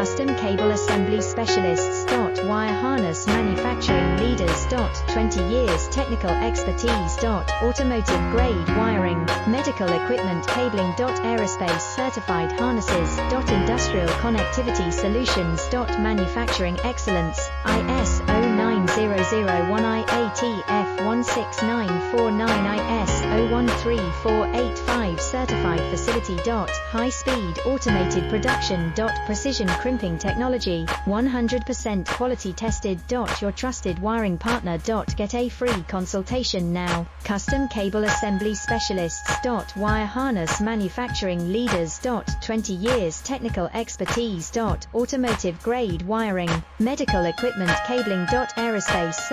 Custom Cable Assembly Specialists. Wire Harness Manufacturing Leaders. 20 years technical expertise. Automotive grade wiring, medical equipment cabling. Aerospace certified harnesses. Industrial connectivity solutions. Manufacturing excellence, ISO 9001 IATF 16949 ISO 13485 certified facility. High speed automated production. Precision crimping technology, 100% quality tested. Your trusted wiring partner. Get a free consultation now. Custom Cable Assembly Specialists. Wire Harness Manufacturing Leaders. 20 years technical expertise. Automotive grade wiring, medical equipment cabling. Aerospace